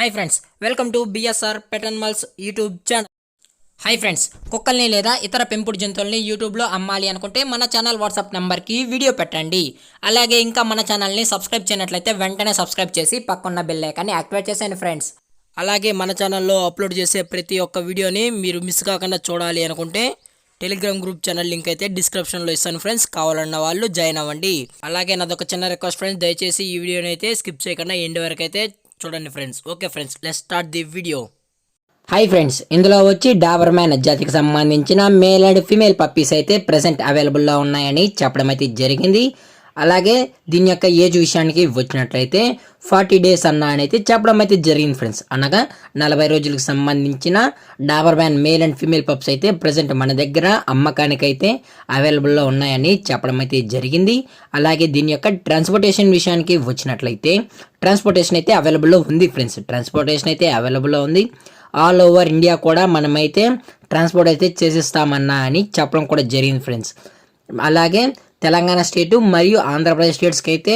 Hi friends, welcome to BSR pet animals YouTube channel. Hi friends, కుక్కల్ని లేదా ఇతర పెంపుడు జంతువుల్ని యూట్యూబ్లో అమ్మాలి అనుకుంటే మన ఛానల్ వాట్సాప్ నెంబర్కి వీడియో పెట్టండి. అలాగే ఇంకా మన ఛానల్ని సబ్స్క్రైబ్ చేయనట్లయితే వెంటనే సబ్స్క్రైబ్ చేసి పక్కన్న బెల్ ఐకాన్ని యాక్టివేట్ చేసేయండి ఫ్రెండ్స్. అలాగే మన ఛానల్లో అప్లోడ్ చేసే ప్రతి ఒక్క వీడియోని మీరు మిస్ కాకుండా చూడాలి అనుకుంటే టెలిగ్రామ్ గ్రూప్ ఛానల్ లింక్ అయితే డిస్క్రిప్షన్లో ఇస్తాను ఫ్రెండ్స్. కావాలన్న వాళ్ళు జాయిన్ అవ్వండి. అలాగే నాదొక చిన్న రిక్వెస్ట్ ఫ్రెండ్స్, దయచేసి ఈ వీడియోని అయితే స్కిప్ చేయకుండా ఎండ్ వరకు అయితే చూడండి friends. Okay friends, let's start the video. Hi friends, ఇందులో వచ్చి డాబర్ మ్యాన్ జాతికి సంబంధించిన మేల్ అండ్ ఫీమేల్ పప్పీస్ అయితే ప్రెసెంట్ అవైలబుల్లో ఉన్నాయని చెప్పడం అయితే జరిగింది. అలాగే దీని యొక్క ఏజ్ విషయానికి వచ్చినట్లయితే 40 days అయితే చెప్పడం అయితే జరిగింది ఫ్రెండ్స్. అనగా 40 రోజులకు సంబంధించిన Dabur man male and female pups అయితే ప్రజెంట్ మన దగ్గర అమ్మకానికి అయితే అవైలబుల్లో ఉన్నాయని చెప్పడం అయితే జరిగింది. అలాగే దీని యొక్క ట్రాన్స్పోర్టేషన్ విషయానికి వచ్చినట్లయితే ట్రాన్స్పోర్టేషన్ అయితే అవైలబుల్లో ఉంది ఫ్రెండ్స్. ట్రాన్స్పోర్టేషన్ అయితే అవైలబుల్లో ఉంది. ఆల్ ఓవర్ ఇండియా కూడా మనమైతే ట్రాన్స్పోర్ట్ అయితే చేసిస్తామన్నా అని చెప్పడం కూడా జరిగింది ఫ్రెండ్స్. అలాగే తెలంగాణ స్టేటు మరియు ఆంధ్రప్రదేశ్ స్టేట్స్కి అయితే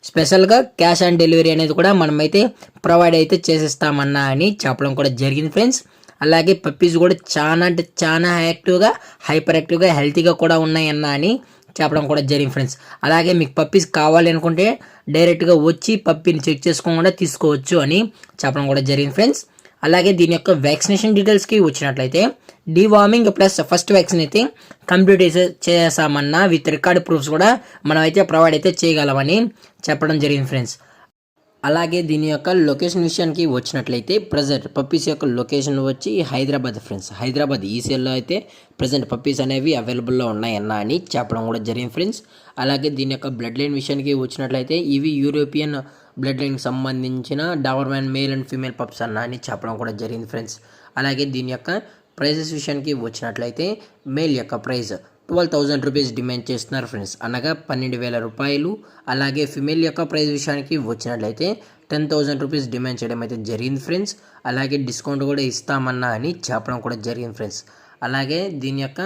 స్పెషల్గా క్యాష్ ఆన్ డెలివరీ అనేది కూడా మనమైతే ప్రొవైడ్ అయితే చేసిస్తామన్నా అని చెప్పడం కూడా జరిగింది ఫ్రెండ్స్. అలాగే పప్పీస్ కూడా చాలా అంటే చాలా యాక్టివ్గా, హైపర్ యాక్టివ్గా, హెల్తీగా కూడా ఉన్నాయన్నా అని చెప్పడం కూడా జరిగింది ఫ్రెండ్స్. అలాగే మీకు పప్పీస్ కావాలి అనుకుంటే డైరెక్ట్గా వచ్చి పప్పీని చెక్ చేసుకోకుండా తీసుకోవచ్చు అని చెప్పడం కూడా జరిగింది ఫ్రెండ్స్. అలాగే దీని యొక్క వ్యాక్సినేషన్ డీటెయిల్స్కి వచ్చినట్లయితే డీవార్మింగ్ ప్లస్ ఫస్ట్ వ్యాక్సిన్ అయితే కంప్లీట్ చేసామన్నా విత్ రికార్డ్ ప్రూఫ్స్ కూడా మనం అయితే ప్రొవైడ్ అయితే చేయగలమని చెప్పడం జరిగింది ఫ్రెండ్స్. అలాగే దీని యొక్క లొకేషన్ విషయానికి వచ్చినట్లయితే ప్రజెంట్ పప్పీస్ యొక్క లొకేషన్ వచ్చి హైదరాబాద్ ఫ్రెండ్స్. హైదరాబాద్ ఈసీఎల్లో అయితే ప్రజెంట్ పప్పీస్ అనేవి అవైలబుల్లో ఉన్నాయన్నా అని చెప్పడం కూడా జరిగింది ఫ్రెండ్స్. అలాగే దీని యొక్క బ్లడ్ లైన్ విషయానికి వచ్చినట్లయితే ఇవి యూరోపియన్ బ్లడ్ లైన్కి సంబంధించిన Dabur man male and female pups అన్నా అని చెప్పడం కూడా జరిగింది ఫ్రెండ్స్. అలాగే దీని యొక్క ప్రైజెస్ విషయానికి వచ్చినట్లయితే మేల్ యొక్క ప్రైస్ 12,000 రూపీస్ డిమాండ్ చేస్తున్నారు ఫ్రెండ్స్, అనగా 12,000 రూపాయలు. అలాగే ఫిమేల్ యొక్క ప్రైస్ విషయానికి వచ్చినట్లయితే 10,000 రూపీస్ డిమాండ్ చేయడం అయితే జరిగింది ఫ్రెండ్స్. అలాగే డిస్కౌంట్ కూడా ఇస్తామన్నా అని చెప్పడం కూడా జరిగింది ఫ్రెండ్స్. అలాగే దీని యొక్క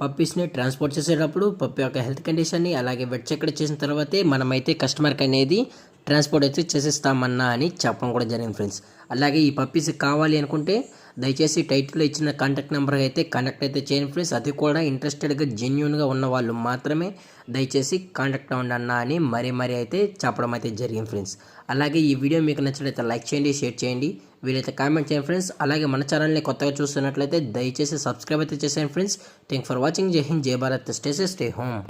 పప్పీస్ని ట్రాన్స్పోర్ట్ చేసేటప్పుడు పప్పి యొక్క హెల్త్ కండిషన్ని అలాగే వెట్ చెక్ చేసిన తర్వాతే మనమైతే కస్టమర్కి అనేది ట్రాన్స్పోర్ట్ అయితే చేసేస్తామన్నా అని చెప్పడం కూడా జరిగింది ఫ్రెండ్స్. అలాగే ఈ పప్పీస్ కావాలి అనుకుంటే దయచేసి టైటిల్లో ఇచ్చిన కాంటాక్ట్ నెంబర్ అయితే కాంటాక్ట్ అయితే చేయండి ఫ్రెండ్స్. అది కూడా ఇంట్రెస్టెడ్గా జెన్యూన్గా ఉన్న వాళ్ళు మాత్రమే దయచేసి కాంటాక్ట్ అవ్వండి అన్న అని మరీ అయితే చెప్పడం అయితే జరిగింది ఫ్రెండ్స్. అలాగే ఈ వీడియో మీకు నచ్చినట్లయితే లైక్ చేయండి, షేర్ చేయండి, వీలైతే కామెంట్ చేయండి ఫ్రెండ్స్. అలాగే మన ఛానల్ని కొత్తగా చూస్తున్నట్లయితే దయచేసి సబ్స్క్రైబ్ అయితే చేసేయండి ఫ్రెండ్స్. Thank for watching. జై హింద్, జై Bharat, stay safe, stay home.